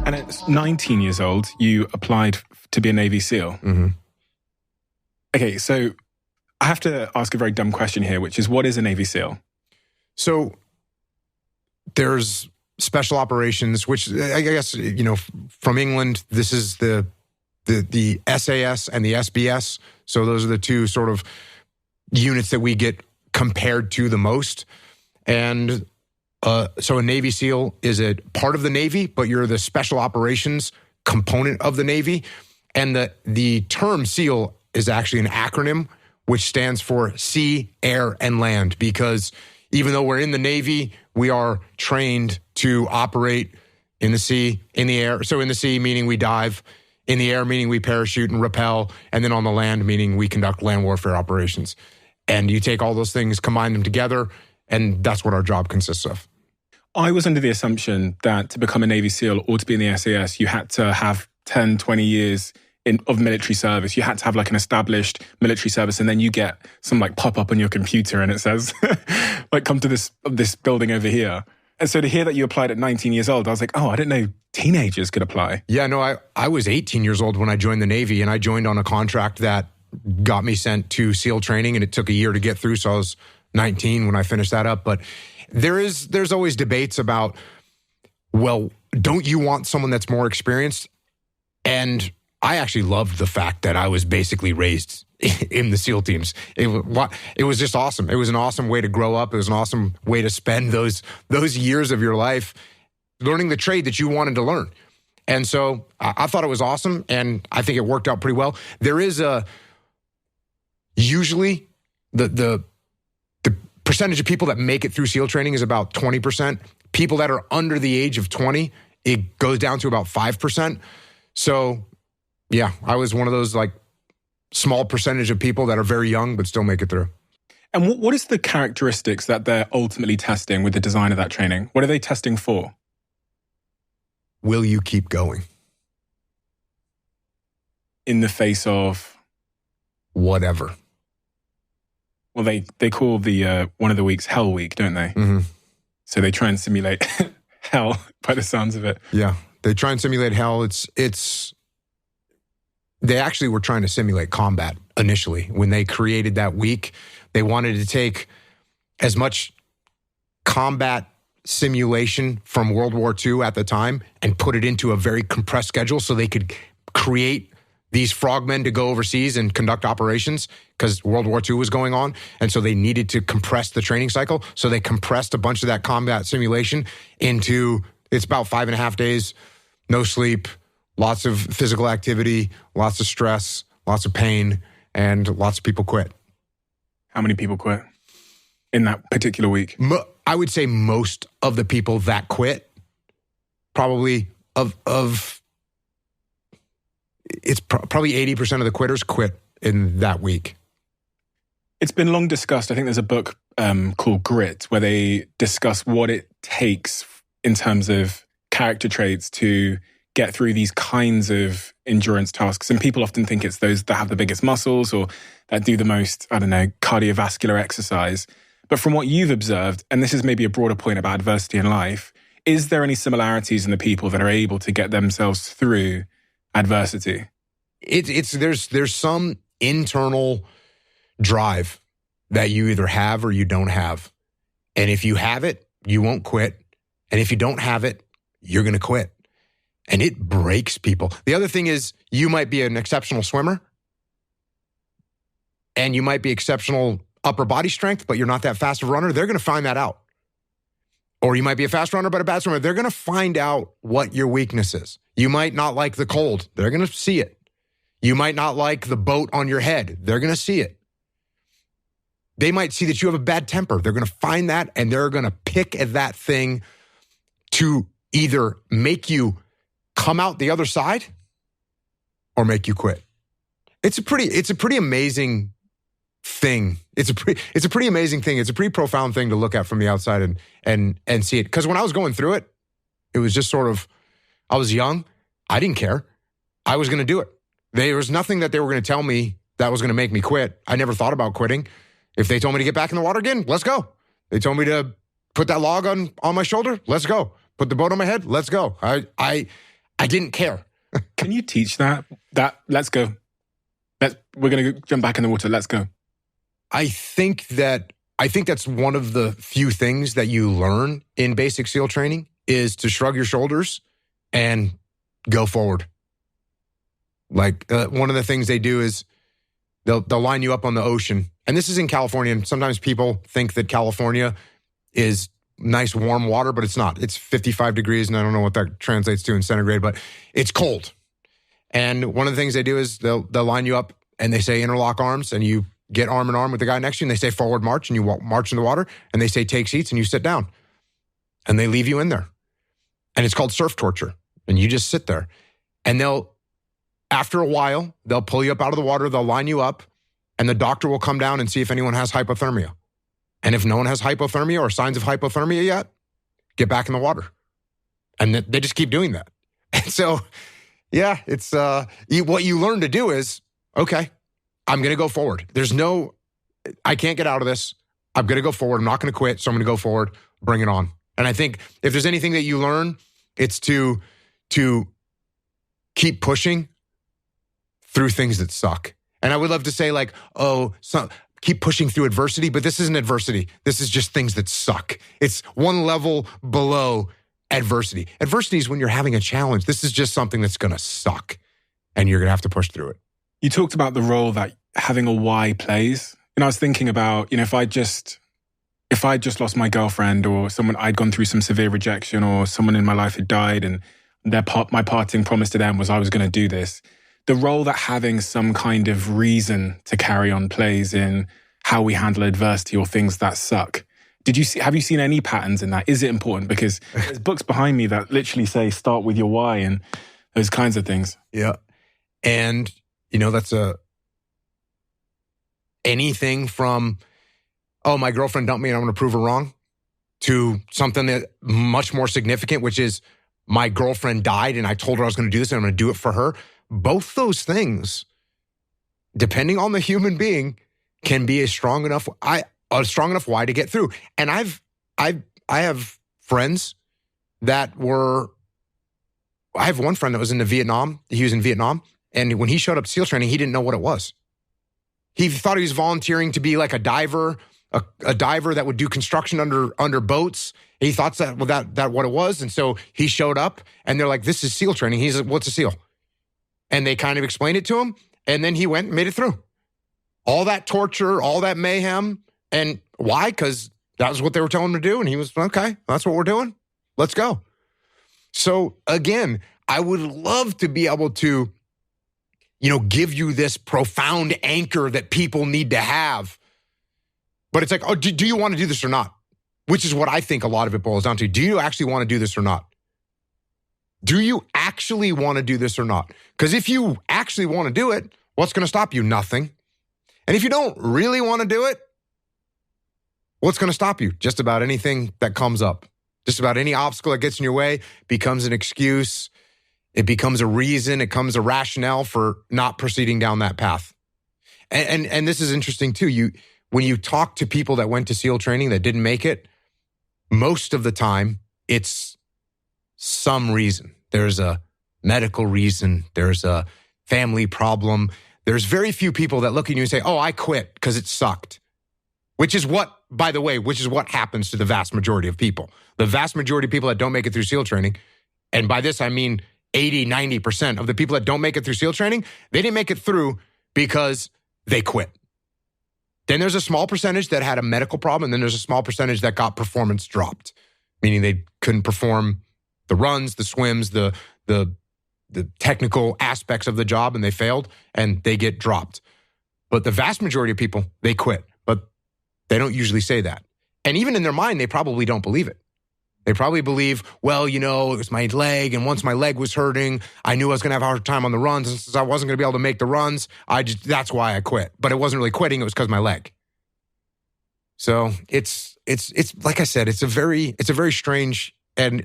And at 19 years old, you applied to be a Navy SEAL. Mm-hmm. Okay, so I have to ask a very dumb question here, which is, what is a Navy SEAL? So there's special operations, which I guess, from England, this is the SAS and the SBS. So those are the two sort of units that we get compared to the most. And so a Navy SEAL is a part of the Navy, but you're the special operations component of the Navy. And the term SEAL is actually an acronym, which stands for sea, air, and land, because even though we're in the Navy, we are trained to operate in the sea, in the air. So in the sea, meaning we dive; in the air, meaning we parachute and rappel; and then on the land, meaning we conduct land warfare operations. And you take all those things, combine them together, and that's what our job consists of. I was under the assumption that to become a Navy SEAL or to be in the SAS, you had to have 10, 20 years of military service. You had to have like an established military service, and then you get some like pop-up on your computer and it says, like, come to this building over here. And so to hear that you applied at 19 years old, I was like, oh, I didn't know teenagers could apply. Yeah, no, I was 18 years old when I joined the Navy, and I joined on a contract that got me sent to SEAL training, and it took a year to get through. So I was 19 when I finished that up. But there's always debates about, well, don't you want someone that's more experienced? And I actually loved the fact that I was basically raised in the SEAL teams. It was just awesome. It was an awesome way to grow up. It was an awesome way to spend those years of your life learning the trade that you wanted to learn. And so I thought it was awesome, and I think it worked out pretty well. There is usually the percentage of people that make it through SEAL training is about 20%. People that are under the age of 20, it goes down to about 5%. So yeah, I was one of those like small percentage of people that are very young but still make it through. And what is the characteristics that they're ultimately testing with the design of that training? What are they testing for? Will you keep going? In the face of? Whatever. Well, they call the one of the weeks Hell Week, don't they? Mm-hmm. So they try and simulate hell by the sounds of it. Yeah, they try and simulate hell. They actually were trying to simulate combat initially. When they created that week, they wanted to take as much combat simulation from World War II at the time and put it into a very compressed schedule so they could create these frogmen to go overseas and conduct operations, because World War II was going on. And so they needed to compress the training cycle. So they compressed a bunch of that combat simulation into, it's about 5.5 days, no sleep, lots of physical activity, lots of stress, lots of pain, and lots of people quit. How many people quit in that particular week? I would say most of the people that quit, probably it's probably 80% of the quitters quit in that week. It's been long discussed. I think there's a book called Grit where they discuss what it takes in terms of character traits to get through these kinds of endurance tasks. And people often think it's those that have the biggest muscles or that do the most, cardiovascular exercise. But from what you've observed, and this is maybe a broader point about adversity in life, is there any similarities in the people that are able to get themselves through adversity? There's some internal drive that you either have or you don't have. And if you have it, you won't quit. And if you don't have it, you're going to quit. And it breaks people. The other thing is, you might be an exceptional swimmer and you might be exceptional upper body strength, but you're not that fast of a runner. They're going to find that out. Or you might be a fast runner, but a bad swimmer. They're going to find out what your weakness is. You might not like the cold. They're going to see it. You might not like the boat on your head. They're going to see it. They might see that you have a bad temper. They're going to find that, and they're going to pick at that thing to either make you come out the other side or make you quit. It's a pretty amazing thing. It's a pretty amazing thing. It's a pretty profound thing to look at from the outside and see it. Because when I was going through it, it was just sort of, I was young. I didn't care. I was going to do it. There was nothing that they were going to tell me that was going to make me quit. I never thought about quitting. If they told me to get back in the water again, let's go. They told me to put that log on my shoulder. Let's go. Put the boat on my head. Let's go. I didn't care. Can you teach that? Let's go. We're going to jump back in the water. Let's go. I think that's one of the few things that you learn in basic SEAL training is to shrug your shoulders and go forward. Like one of the things they do is they'll line you up on the ocean. And this is in California. And sometimes people think that California is nice, warm water, but it's not. It's 55 degrees, and I don't know what that translates to in centigrade, but it's cold. And one of the things they do is they'll line you up and they say interlock arms, and you get arm in arm with the guy next to you, and they say forward march, and you march in the water, and they say take seats, and you sit down. And they leave you in there. And it's called surf torture. And you just sit there. And after a while, they'll pull you up out of the water, they'll line you up, and the doctor will come down and see if anyone has hypothermia. And if no one has hypothermia or signs of hypothermia yet, get back in the water. And they just keep doing that. And so, yeah, it's what you learn to do is, okay, I'm going to go forward. I can't get out of this. I'm going to go forward. I'm not going to quit. So I'm going to go forward, bring it on. And I think if there's anything that you learn, it's to keep pushing through things that suck. And I would love to say like, keep pushing through adversity, but this isn't adversity. This is just things that suck. It's one level below adversity. Adversity is when you're having a challenge. This is just something that's going to suck, and you're going to have to push through it. You talked about the role that having a why plays. And I was thinking about, if I just lost my girlfriend, or I'd gone through some severe rejection, or someone in my life had died, and my parting promise to them was I was going to do this. The role that having some kind of reason to carry on plays in how we handle adversity or things that suck. Have you seen any patterns in that? Is it important? Because there's books behind me that literally say start with your why and those kinds of things. Yeah. And, that's anything from, my girlfriend dumped me and I'm going to prove her wrong, to something that much more significant, which is my girlfriend died and I told her I was going to do this and I'm going to do it for her. Both those things, depending on the human being, can be a strong enough why to get through. And I have friends that I have one friend that was in Vietnam. He was in Vietnam, and when he showed up to SEAL training, he didn't know what it was. He thought he was volunteering to be like a diver, a diver that would do construction under boats. He thought that what it was, and so he showed up, and they're like, "This is SEAL training." He's like, "What's a SEAL?" And they kind of explained it to him, and then he went and made it through. All that torture, all that mayhem, and why? Because that was what they were telling him to do, and he was, okay, that's what we're doing. Let's go. So again, I would love to be able to, give you this profound anchor that people need to have. But it's like, do you want to do this or not? Which is what I think a lot of it boils down to. Do you actually want to do this or not? Do you actually want to do this or not? Because if you actually want to do it, what's going to stop you? Nothing. And if you don't really want to do it, what's going to stop you? Just about anything that comes up. Just about any obstacle that gets in your way becomes an excuse. It becomes a reason. It becomes a rationale for not proceeding down that path. And this is interesting too. When you talk to people that went to SEAL training that didn't make it, most of the time it's some reason. There's a medical reason. There's a family problem. There's very few people that look at you and say, I quit because it sucked. Which is what happens to the vast majority of people. The vast majority of people that don't make it through SEAL training, and by this I mean 80, 90% of the people that don't make it through SEAL training, they didn't make it through because they quit. Then there's a small percentage that had a medical problem, and then there's a small percentage that got performance dropped, meaning they couldn't perform the runs, the swims, the technical aspects of the job, and they failed, and they get dropped. But the vast majority of people, they quit, but they don't usually say that. And even in their mind, they probably don't believe it. They probably believe, it was my leg, and once my leg was hurting, I knew I was going to have a hard time on the runs, and since I wasn't going to be able to make the runs, that's why I quit. But it wasn't really quitting; it was because of my leg. So it's like I said, it's a very strange and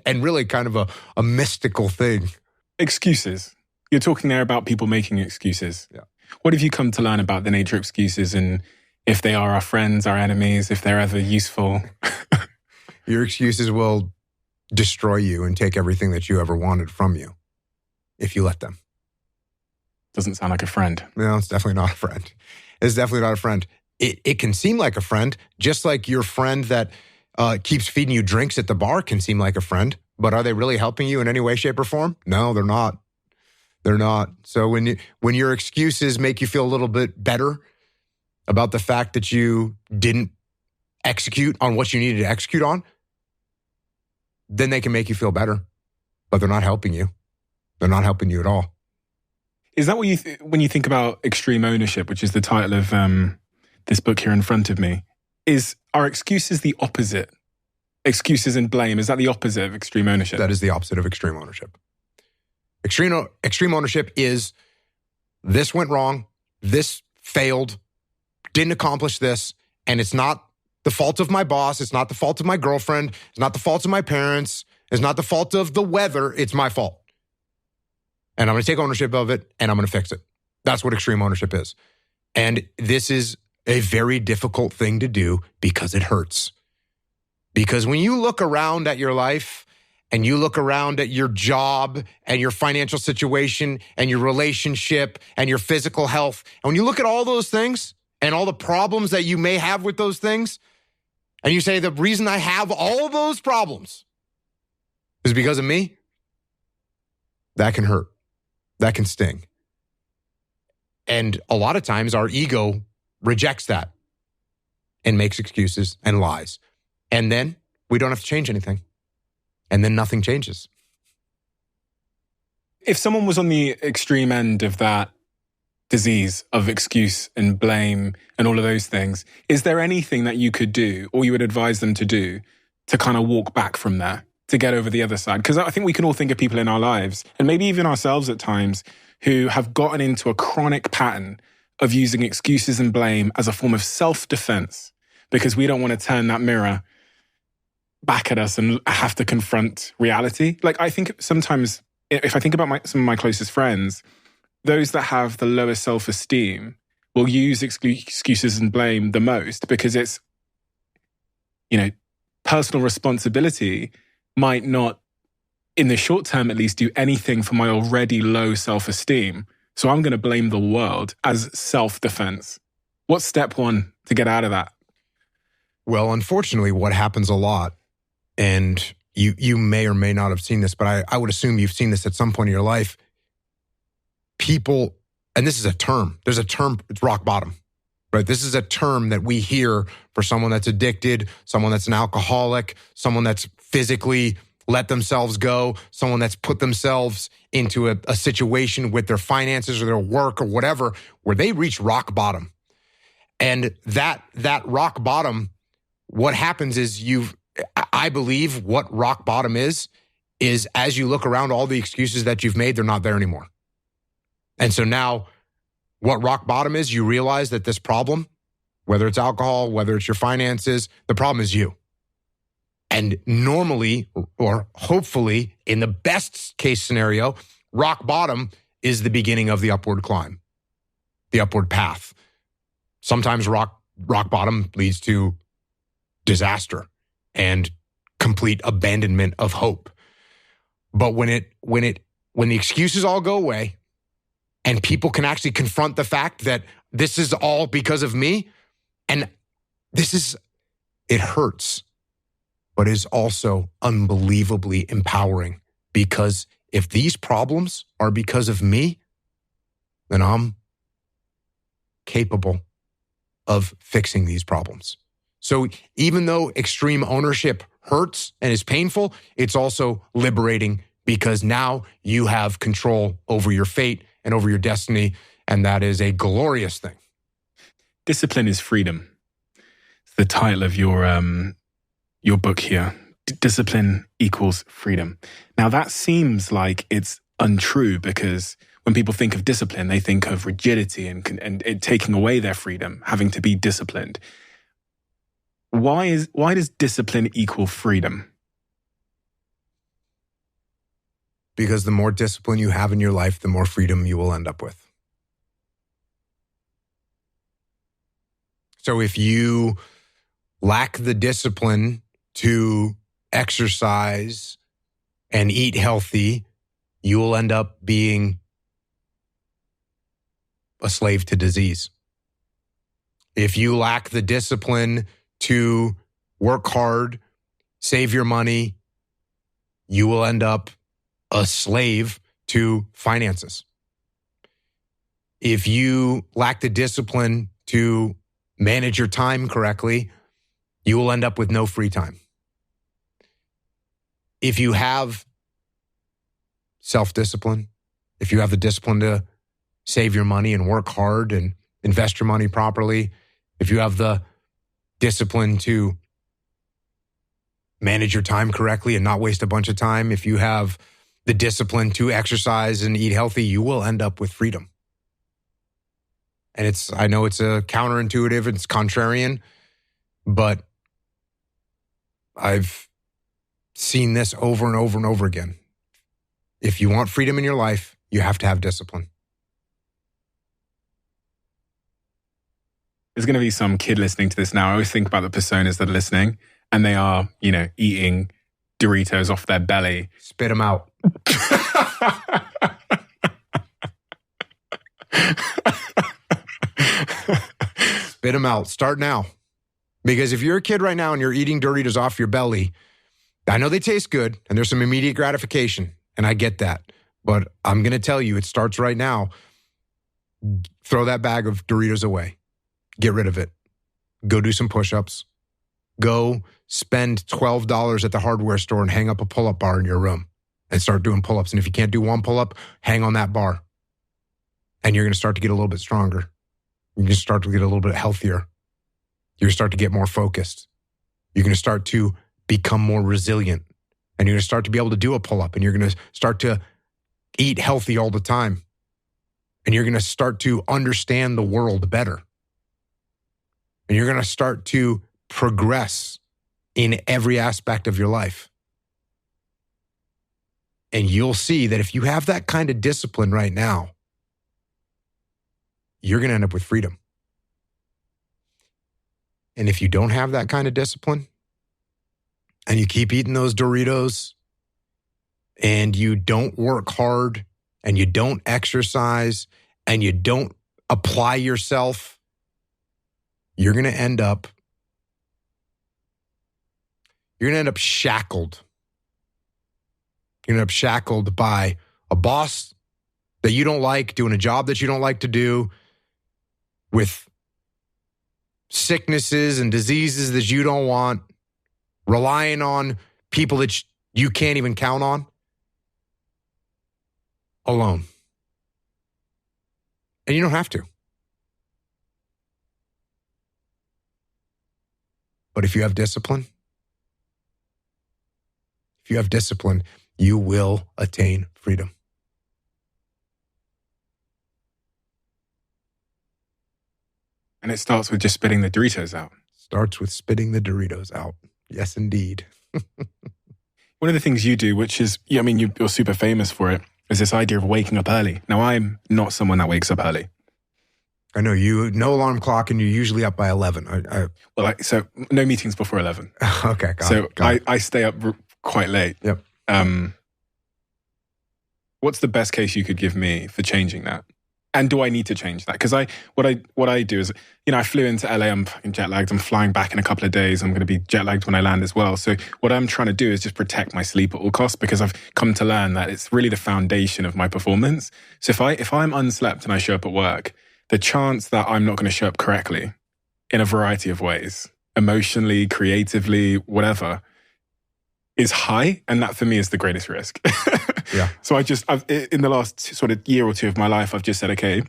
really kind of a mystical thing. Excuses. You're talking there about people making excuses. Yeah. What have you come to learn about the nature of excuses, and if they are our friends, our enemies, if they're ever useful? Your excuses will destroy you and take everything that you ever wanted from you if you let them. Doesn't sound like a friend. No, it's definitely not a friend. It's definitely not a friend. It can seem like a friend, just like your friend that keeps feeding you drinks at the bar can seem like a friend. But are they really helping you in any way, shape, or form? No, they're not. They're not. So when your excuses make you feel a little bit better about the fact that you didn't execute on what you needed to execute on, then they can make you feel better. But they're not helping you. They're not helping you at all. Is that what you when you think about extreme ownership, which is the title of this book here in front of me? Are excuses the opposite? Excuses and blame, is that the opposite of extreme ownership? That is the opposite of extreme ownership. Extreme ownership is, this went wrong, this failed, didn't accomplish this, and it's not the fault of my boss, it's not the fault of my girlfriend, it's not the fault of my parents, it's not the fault of the weather, it's my fault. And I'm going to take ownership of it, and I'm going to fix it. That's what extreme ownership is. And this is a very difficult thing to do because it hurts. Because when you look around at your life and you look around at your job and your financial situation and your relationship and your physical health, and when you look at all those things and all the problems that you may have with those things, and you say, the reason I have all those problems is because of me, that can hurt. That can sting. And a lot of times our ego rejects that and makes excuses and lies. And then we don't have to change anything. And then nothing changes. If someone was on the extreme end of that disease of excuse and blame and all of those things, is there anything that you could do or you would advise them to do to kind of walk back from there, to get over the other side? Because I think we can all think of people in our lives, and maybe even ourselves at times, who have gotten into a chronic pattern of using excuses and blame as a form of self-defense because we don't want to turn that mirror back at us and have to confront reality. Like, I think sometimes, if I think about some of my closest friends, those that have the lowest self-esteem will use excuses and blame the most because it's, personal responsibility might not, in the short term at least, do anything for my already low self-esteem. So I'm going to blame the world as self-defense. What's step one to get out of that? Well, unfortunately, what happens a lot, and you may or may not have seen this, but I would assume you've seen this at some point in your life. People, and this is a term, there's a term, it's rock bottom, right? This is a term that we hear for someone that's addicted, someone that's an alcoholic, someone that's physically let themselves go, someone that's put themselves into a situation with their finances or their work or whatever, where they reach rock bottom. And that rock bottom, what happens is I believe what rock bottom is as you look around all the excuses that you've made, they're not there anymore. And so now what rock bottom is, you realize that this problem, whether it's alcohol, whether it's your finances, the problem is you. And normally, or hopefully, in the best case scenario, rock bottom is the beginning of the upward climb, the upward path. Sometimes rock bottom leads to disaster and complete abandonment of hope. But when the excuses all go away and people can actually confront the fact that this is all because of me, and it hurts, but is also unbelievably empowering, because if these problems are because of me, then I'm capable of fixing these problems. So even though extreme ownership hurts and is painful, it's also liberating, because now you have control over your fate and over your destiny, and that is a glorious thing. Discipline is freedom. It's the title of your book here. Discipline equals freedom. Now that seems like it's untrue, because when people think of discipline, they think of rigidity and it taking away their freedom, having to be disciplined. Why does discipline equal freedom? Because the more discipline you have in your life, the more freedom you will end up with. So if you lack the discipline to exercise and eat healthy, you will end up being a slave to disease. If you lack the discipline to work hard, save your money, you will end up a slave to finances. If you lack the discipline to manage your time correctly, you will end up with no free time. If you have self-discipline, if you have the discipline to save your money and work hard and invest your money properly, if you have the discipline to manage your time correctly and not waste a bunch of time, if you have the discipline to exercise and eat healthy, you will end up with freedom. And I know it's a counterintuitive, it's contrarian, but I've seen this over and over and over again. If you want freedom in your life, you have to have discipline. There's going to be some kid listening to this now. I always think about the personas that are listening, and they are, eating Doritos off their belly. Spit them out. Spit them out. Start now. Because if you're a kid right now and you're eating Doritos off your belly, I know they taste good and there's some immediate gratification, and I get that. But I'm going to tell you, it starts right now. Throw that bag of Doritos away. Get rid of it. Go do some push-ups. Go spend $12 at the hardware store and hang up a pull-up bar in your room and start doing pull-ups. And if you can't do one pull-up, hang on that bar. And you're going to start to get a little bit stronger. You're going to start to get a little bit healthier. You're going to start to get more focused. You're going to start to become more resilient. And you're going to start to be able to do a pull-up. And you're going to start to eat healthy all the time. And you're going to start to understand the world better. And you're going to start to progress in every aspect of your life. And you'll see that if you have that kind of discipline right now, you're going to end up with freedom. And if you don't have that kind of discipline, and you keep eating those Doritos, and you don't work hard, and you don't exercise, and you don't apply yourself, you're going to end up shackled. You're going to end up shackled by a boss that you don't like, doing a job that you don't like to do, with sicknesses and diseases that you don't want, relying on people that you can't even count on, alone. And you don't have to. But if you have discipline, you will attain freedom. And it starts with just spitting the Doritos out. Starts with spitting the Doritos out. Yes, indeed. One of the things you do, which is, you're super famous for it, is this idea of waking up early. Now, I'm not someone that wakes up early. I know you, no alarm clock, and you're usually up by 11. So no meetings before 11. Okay, got it. I stay up quite late. Yep. What's the best case you could give me for changing that? And do I need to change that? Because what I do is, I flew into LA, I'm fucking jet lagged, I'm flying back in a couple of days, I'm going to be jet lagged when I land as well. So what I'm trying to do is just protect my sleep at all costs, because I've come to learn that it's really the foundation of my performance. So if I'm unslept and I show up at work, the chance that I'm not going to show up correctly in a variety of ways, emotionally, creatively, whatever, is high. And that for me is the greatest risk. Yeah. So I've in the last sort of year or two of my life, I've just said, okay,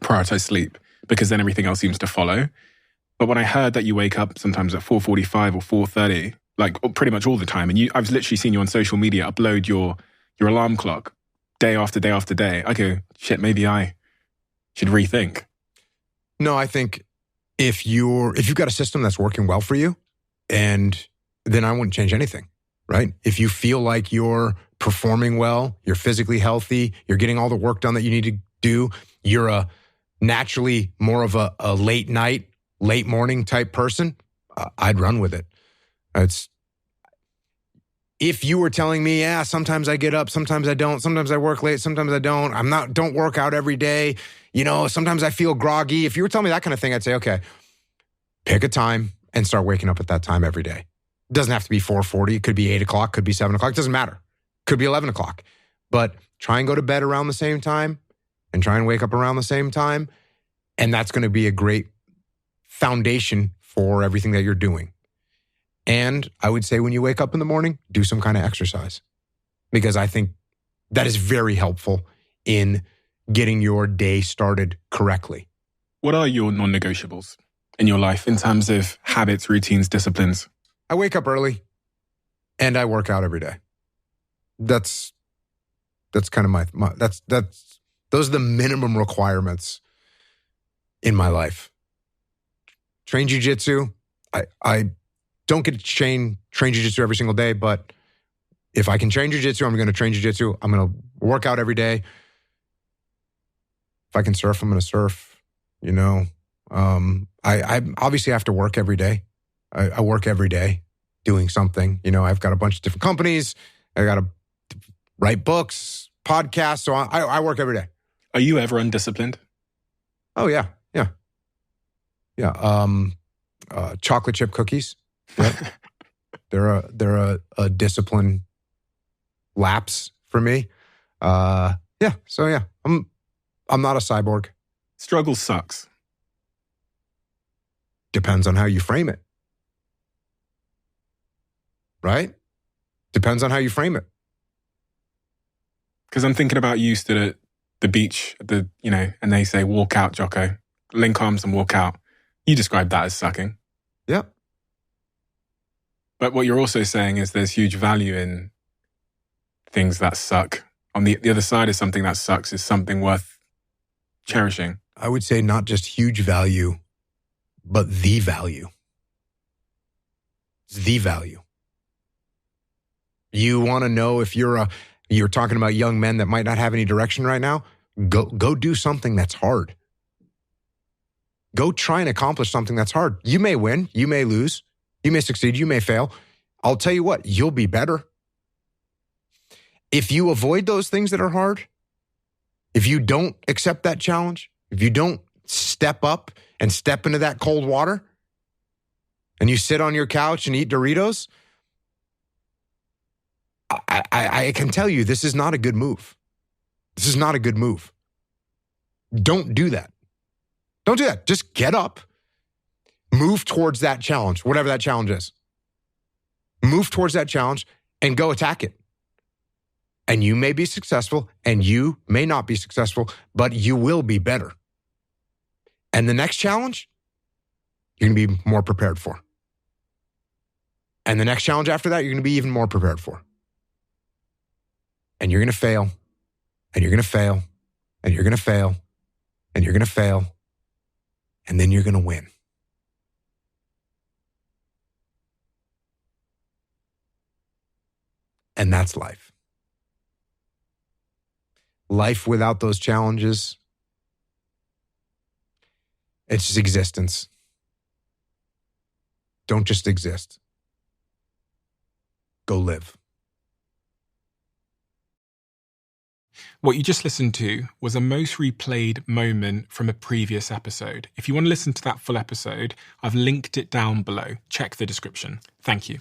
prioritize sleep, because then everything else seems to follow. But when I heard that you wake up sometimes at 4:45 or 4:30, like pretty much all the time, and I've literally seen you on social media upload your alarm clock day after day after day, I go, shit, maybe I should rethink. No, I think if you've got a system that's working well for you, and then I wouldn't change anything, right? If you feel like you're performing well, you're physically healthy, you're getting all the work done that you need to do, you're a naturally more of a late night, late morning type person, I'd run with it. If you were telling me, yeah, sometimes I get up, sometimes I don't, sometimes I work late, sometimes I don't work out every day, sometimes I feel groggy. If you were telling me that kind of thing, I'd say, okay, pick a time and start waking up at that time every day. It doesn't have to be 4:40. It could be 8 o'clock, could be 7 o'clock. It doesn't matter. Could be 11 o'clock. But try and go to bed around the same time and try and wake up around the same time. And that's going to be a great foundation for everything that you're doing. And I would say when you wake up in the morning, do some kind of exercise, because I think that is very helpful in getting your day started correctly. What are your non-negotiables in your life in terms of habits, routines, disciplines? I wake up early and I work out every day. That's kind of those are the minimum requirements in my life. Train jiu-jitsu. I don't get to train jiu-jitsu every single day, but if I can train jiu-jitsu, I'm going to train jiu-jitsu. I'm going to work out every day. If I can surf, I'm going to surf. I obviously have to work every day. I work every day doing something. I've got a bunch of different companies. I got to write books, podcasts. So I work every day. Are you ever undisciplined? Oh, yeah. Chocolate chip cookies. Yep. they're a discipline lapse for me. I'm not a cyborg. Struggle sucks. Depends on how you frame it. Right? Depends on how you frame it. Because I'm thinking about you stood at the beach, and they say, walk out, Jocko. Link arms and walk out. You describe that as sucking. Yep. But what you're also saying is there's huge value in things that suck. On the other side of something that sucks is something worth cherishing. I would say not just huge value, but the value. It's the value. You want to know if you're talking about young men that might not have any direction right now, go do something that's hard. Go try and accomplish something that's hard. You may win, you may lose, you may succeed, you may fail. I'll tell you what, you'll be better. If you avoid those things that are hard, if you don't accept that challenge, if you don't step up and step into that cold water, and you sit on your couch and eat Doritos, I can tell you this is not a good move. This is not a good move. Don't do that. Don't do that. Just get up, move towards that challenge, whatever that challenge is. Move towards that challenge and go attack it. And you may be successful and you may not be successful, but you will be better. And the next challenge, you're going to be more prepared for. And the next challenge after that, you're going to be even more prepared for. And you're going to fail, and you're going to fail, and you're going to fail, and you're going to fail, and then you're going to win. And that's life. Life without those challenges, it's just existence. Don't just exist. Go live. What you just listened to was a most replayed moment from a previous episode. If you want to listen to that full episode, I've linked it down below. Check the description. Thank you.